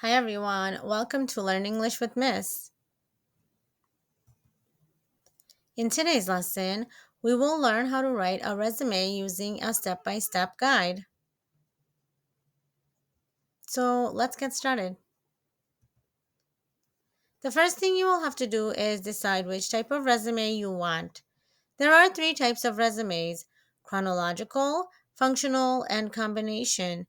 Hi everyone, welcome to Learn English with Miss. In today's lesson, we will learn how to write a resume using a step-by-step guide. So let's get started. The first thing you will have to do is decide which type of resume you want. There are three types of resumes: chronological, functional, and combination.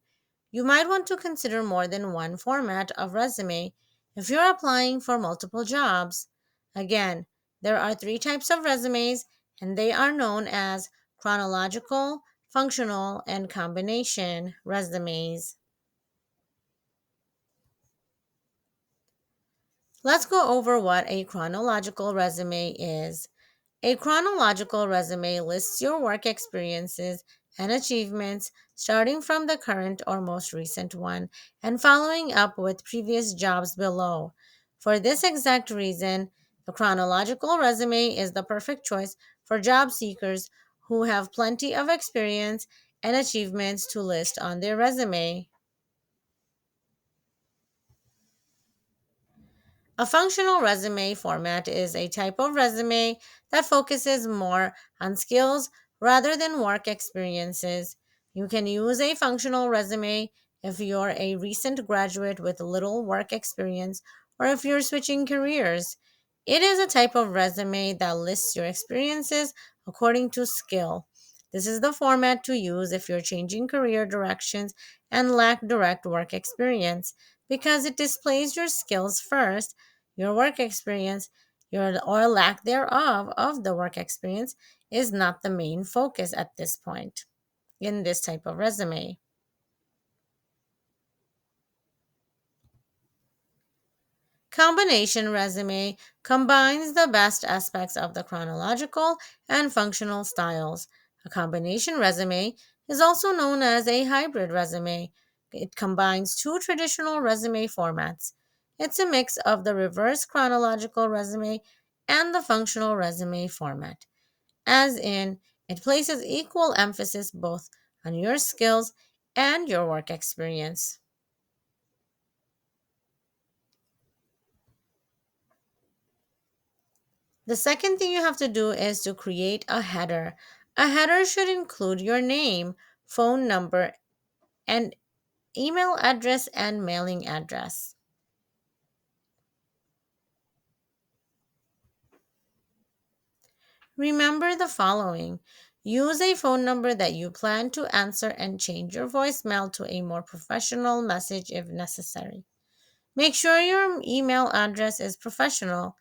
You might want to consider more than one format of resume if you're applying for multiple jobs. Again, there are three types of resumes, and they are known as chronological, functional, and combination resumes. Let's go over what a chronological resume is. A chronological resume lists your work experiences and achievements starting from the current or most recent one and following up with previous jobs below. For this exact reason, the chronological resume is the perfect choice for job seekers who have plenty of experience and achievements to list on their resume. A functional resume format is a type of resume that focuses more on skills rather than work experiences. You can use a functional resume if you're a recent graduate with little work experience or if you're switching careers. It is a type of resume that lists your experiences according to skill. This is the format to use if you're changing career directions and lack direct work experience because it displays your skills first. Your work experience, your or lack thereof of the work experience, is not the main focus at this point in this type of resume. Combination resume combines the best aspects of the chronological and functional styles. A combination resume is also known as a hybrid resume. It combines two traditional resume formats. It's a mix of the reverse chronological resume and the functional resume format, as in, it places equal emphasis both on your skills and your work experience. The second thing you have to do is to create a header. A header should include your name, phone number, and email address and mailing address. Remember the following. Use a phone number that you plan to answer and change your voicemail to a more professional message if necessary. Make sure your email address is professional.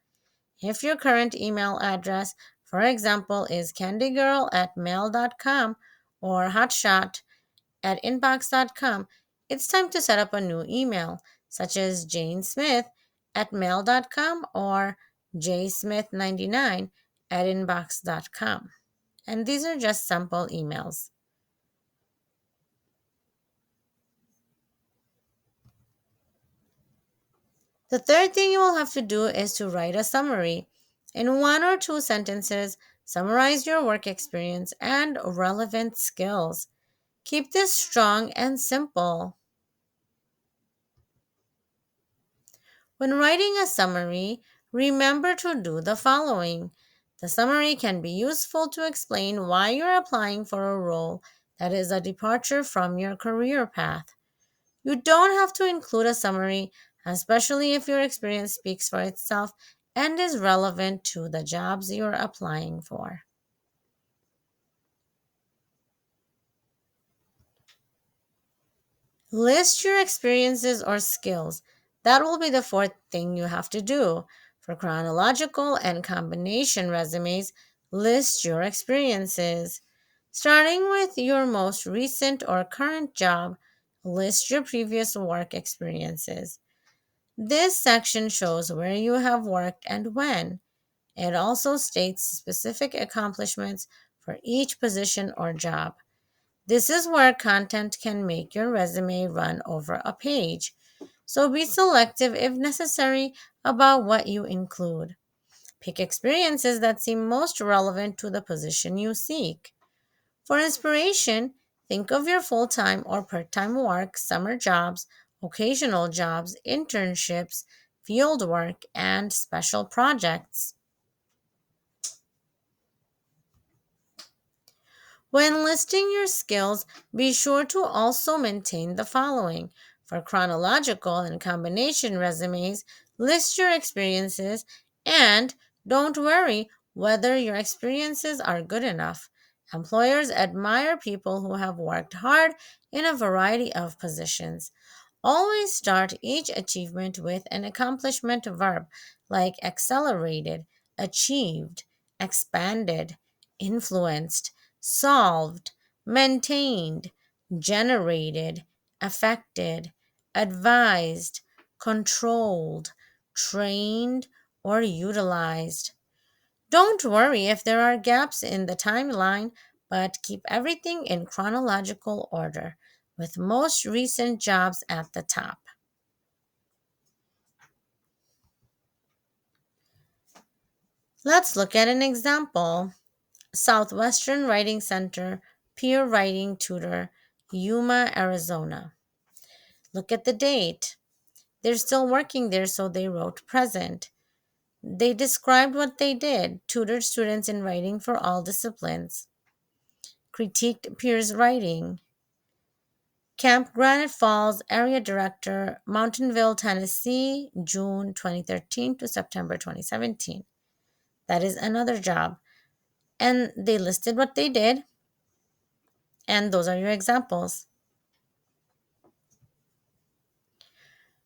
If your current email address, for example, is candygirl@mail.com or hotshot@inbox.com, it's time to set up a new email, such as janesmith@mail.com or jsmith99@inbox.com. And these are just sample emails. The third thing you will have to do is to write a summary. In one or two sentences, summarize your work experience and relevant skills. Keep this strong and simple. When writing a summary, remember to do the following. The summary can be useful to explain why you're applying for a role that is a departure from your career path. You don't have to include a summary, especially if your experience speaks for itself and is relevant to the jobs you're applying for. List your experiences or skills. That will be the fourth thing you have to do. For chronological and combination resumes, list your experiences. Starting with your most recent or current job, list your previous work experiences. This section shows where you have worked and when. It also states specific accomplishments for each position or job. This is where content can make your resume run over a page. So be selective if necessary about what you include. Pick experiences that seem most relevant to the position you seek. For inspiration, think of your full time or part time work, summer jobs, occasional jobs, internships, field work, and special projects. When listing your skills, be sure to also maintain the following. For chronological and combination resumes, list your experiences and don't worry whether your experiences are good enough. Employers admire people who have worked hard in a variety of positions. Always start each achievement with an accomplishment verb like accelerated, achieved, expanded, influenced, solved, maintained, generated, affected, advised, controlled, trained, or utilized. Don't worry if there are gaps in the timeline, but keep everything in chronological order, with most recent jobs at the top. Let's look at an example. Southwestern Writing Center, peer writing tutor, Yuma, Arizona. Look at the date. They're still working there, so they wrote present. They described what they did, tutored students in writing for all disciplines, critiqued peers' writing. Camp Granite Falls Area Director, Mountainville, Tennessee, June 2013 to September 2017. That is another job. And they listed what they did, and those are your examples.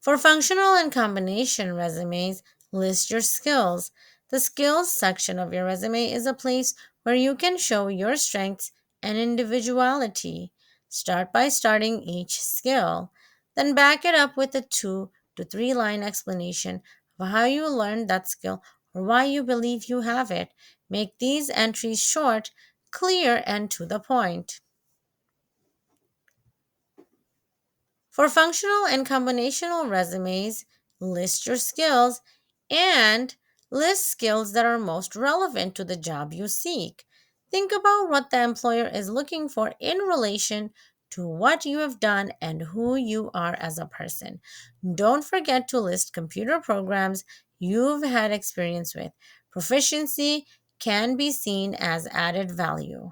For functional and combination resumes, list your skills. The skills section of your resume is a place where you can show your strengths and individuality. Start by starting each skill, then back it up with a 2 to 3 line explanation of how you learned that skill or why you believe you have it. Make these entries short, clear, and to the point. For functional and combinational resumes, list your skills and list skills that are most relevant to the job you seek. Think about what the employer is looking for in relation to what you have done and who you are as a person. Don't forget to list computer programs you've had experience with. Proficiency can be seen as added value.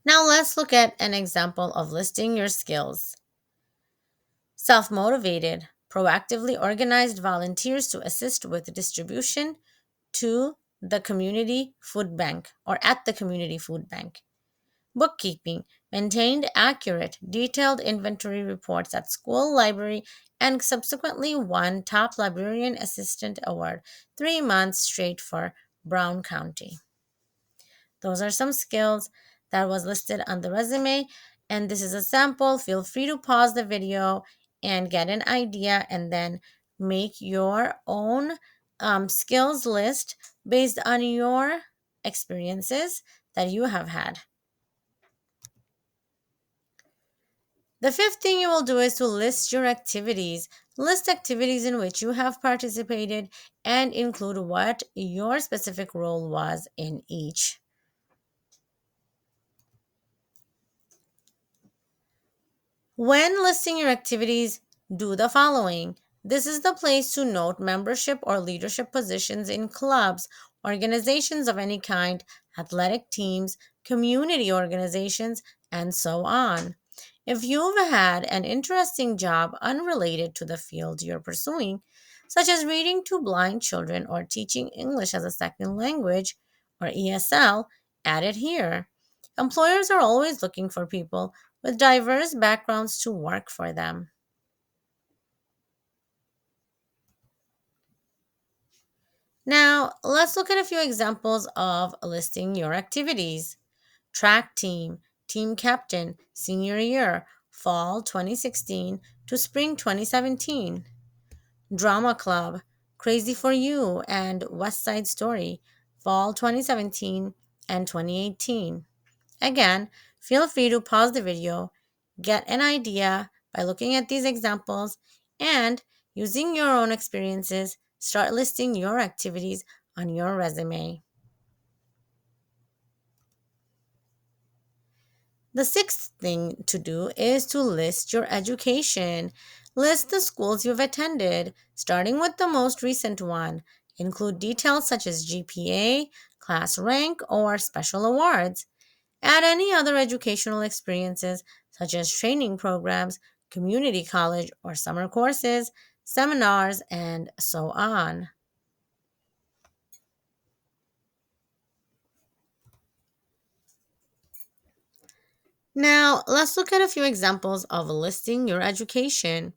Now let's look at an example of listing your skills. Self-motivated, proactively organized volunteers to assist with distribution to the community food bank or at the community food bank. Bookkeeping, maintained accurate, detailed inventory reports at school library and subsequently won top librarian assistant award 3 months straight for Brown County. Those are some skills that was listed on the resume, and this is a sample. Feel free to pause the video and get an idea and then make your own skills list based on your experiences that you have had. The fifth thing you will do is to list your activities. List activities in which you have participated and include what your specific role was in each. When listing your activities, do the following. This is the place to note membership or leadership positions in clubs, organizations of any kind, athletic teams, community organizations, and so on. If you've had an interesting job unrelated to the field you're pursuing, such as reading to blind children or teaching English as a second language, or ESL, add it here. Employers are always looking for people with diverse backgrounds to work for them. Now, let's look at a few examples of listing your activities. Track team, team captain, senior year, fall 2016 to spring 2017. Drama club, Crazy for You and West Side Story, fall 2017 and 2018. Again, feel free to pause the video, get an idea by looking at these examples, and using your own experiences, start listing your activities on your resume. The sixth thing to do is to list your education. List the schools you've attended, starting with the most recent one. Include details such as GPA, class rank, or special awards. Add any other educational experiences such as training programs, community college or summer courses, seminars, and so on. Now, let's look at a few examples of listing your education.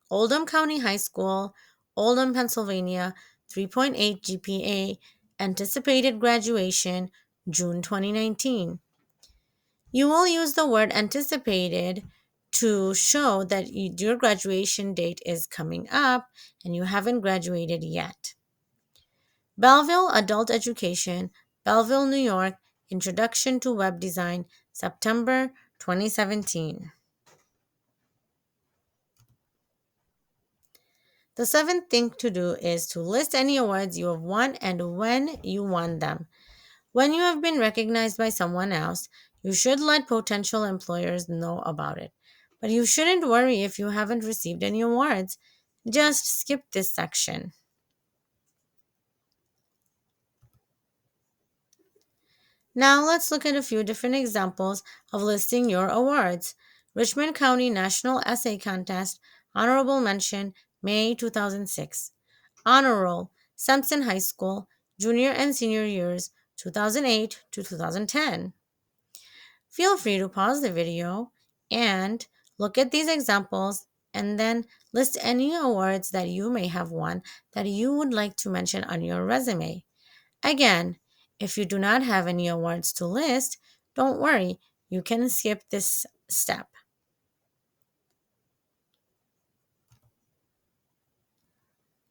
Oldham County High School, Oldham, Pennsylvania, 3.8 GPA, anticipated graduation, June 2019. You will use the word anticipated to show that your graduation date is coming up and you haven't graduated yet. Belleville Adult Education, Belleville, New York, Introduction to Web Design, September 2017. The seventh thing to do is to list any awards you have won and when you won them. When you have been recognized by someone else, you should let potential employers know about it. But you shouldn't worry if you haven't received any awards. Just skip this section. Now let's look at a few different examples of listing your awards. Richmond County National Essay Contest, Honorable Mention, May 2006. Honor Roll, Sampson High School, Junior and Senior Years, 2008 to 2010. Feel free to pause the video and look at these examples and then list any awards that you may have won that you would like to mention on your resume. Again, if you do not have any awards to list, don't worry, you can skip this step.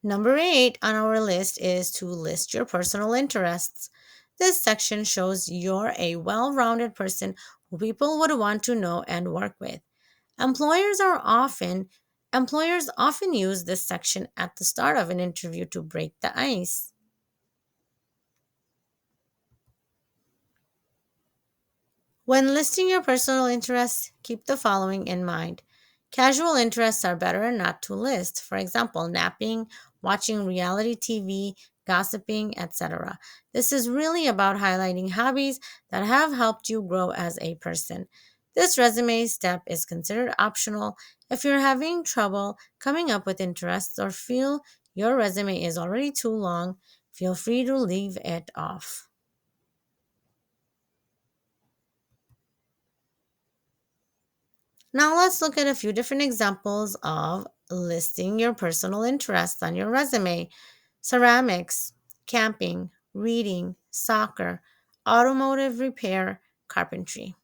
Number 8 on our list is to list your personal interests. This section shows you're a well-rounded person who people would want to know and work with. Employers often use this section at the start of an interview to break the ice. When listing your personal interests, keep the following in mind. Casual interests are better not to list. For example, napping, watching reality TV, gossiping, etc. This is really about highlighting hobbies that have helped you grow as a person. This resume step is considered optional. If you're having trouble coming up with interests or feel your resume is already too long, feel free to leave it off. Now let's look at a few different examples of listing your personal interests on your resume. Ceramics, camping, reading, soccer, automotive repair, carpentry.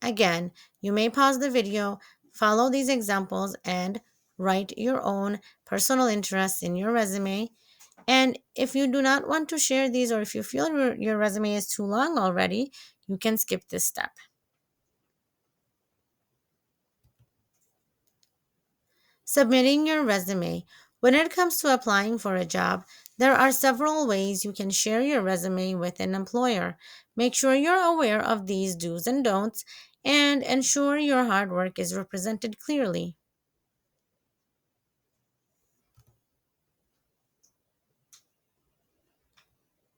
Again, you may pause the video, follow these examples, and write your own personal interests in your resume. And if you do not want to share these, or if you feel your resume is too long already, you can skip this step. Submitting your resume. When it comes to applying for a job, there are several ways you can share your resume with an employer. Make sure you're aware of these do's and don'ts and ensure your hard work is represented clearly.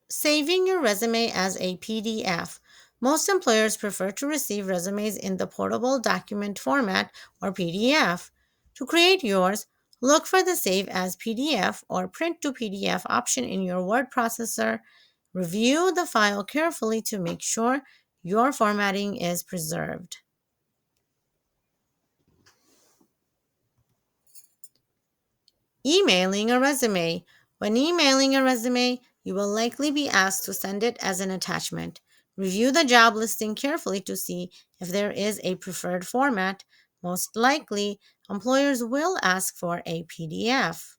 Saving your resume as a PDF. Most employers prefer to receive resumes in the portable document format or PDF. To create yours, look for the Save as PDF or Print to PDF option in your word processor. Review the file carefully to make sure your formatting is preserved. Emailing a resume. When emailing a resume, you will likely be asked to send it as an attachment. Review the job listing carefully to see if there is a preferred format. Most likely, employers will ask for a PDF.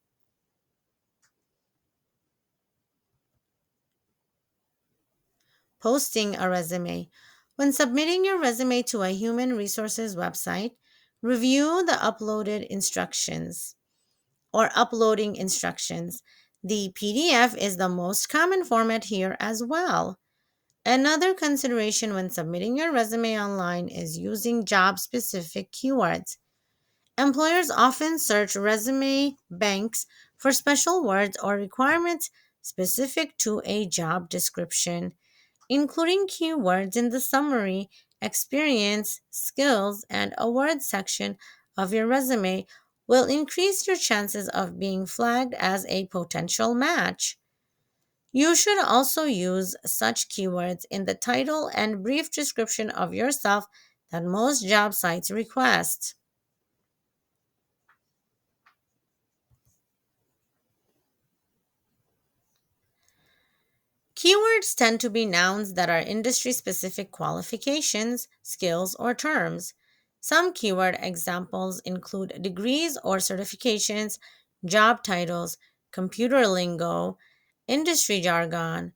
Posting a resume. When submitting your resume to a human resources website, review the uploaded instructions or uploading instructions. The PDF is the most common format here as well. Another consideration when submitting your resume online is using job specific keywords. Employers often search resume banks for special words or requirements specific to a job description. Including keywords in the summary, experience, skills, and awards section of your resume will increase your chances of being flagged as a potential match. You should also use such keywords in the title and brief description of yourself that most job sites request. Keywords tend to be nouns that are industry specific qualifications, skills, or terms. Some keyword examples include degrees or certifications, job titles, computer lingo, industry jargon,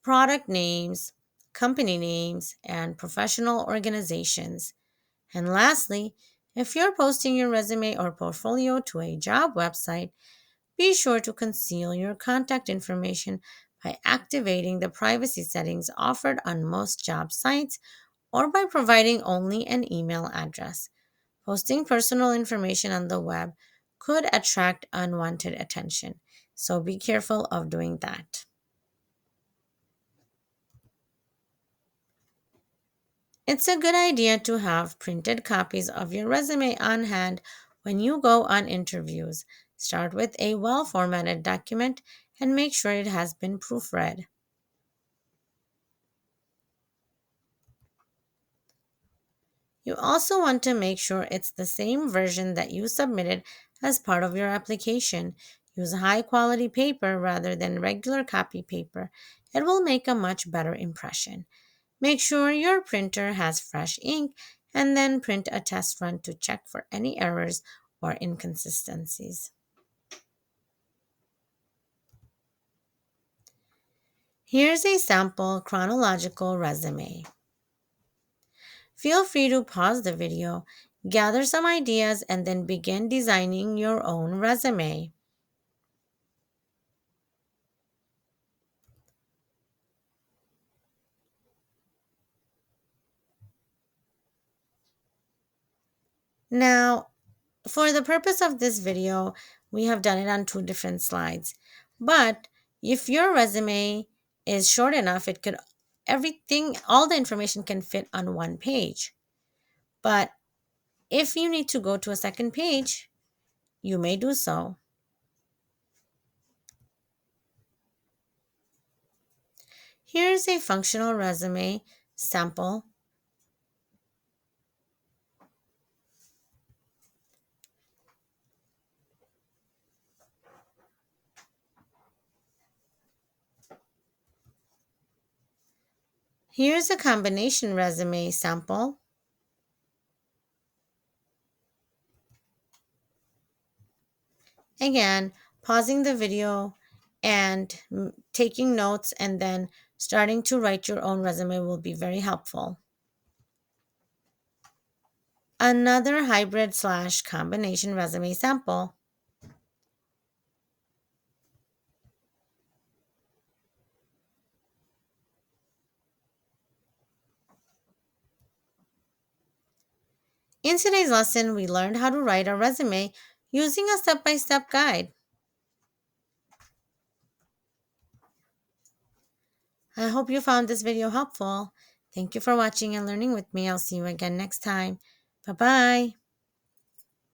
product names, company names, and professional organizations. And lastly, if you're posting your resume or portfolio to a job website, be sure to conceal your contact information by activating the privacy settings offered on most job sites or by providing only an email address. Posting personal information on the web could attract unwanted attention, so be careful of doing that. It's a good idea to have printed copies of your resume on hand when you go on interviews. Start with a well formatted document and make sure it has been proofread. You also want to make sure it's the same version that you submitted as part of your application. Use high quality paper rather than regular copy paper. It will make a much better impression. Make sure your printer has fresh ink and then print a test run to check for any errors or inconsistencies. Here's a sample chronological resume. Feel free to pause the video, gather some ideas, and then begin designing your own resume. Now, for the purpose of this video, we have done it on two different slides. But if your resume is short enough, it could everything, all the information can fit on one page. But if you need to go to a second page, you may do so. Here's a functional resume sample. Here's a combination resume sample. Again, pausing the video and taking notes and then starting to write your own resume will be very helpful. Another hybrid/combination resume sample. In today's lesson, we learned how to write a resume using a step-by-step guide. I hope you found this video helpful. Thank you for watching and learning with me. I'll see you again next time. Bye-bye.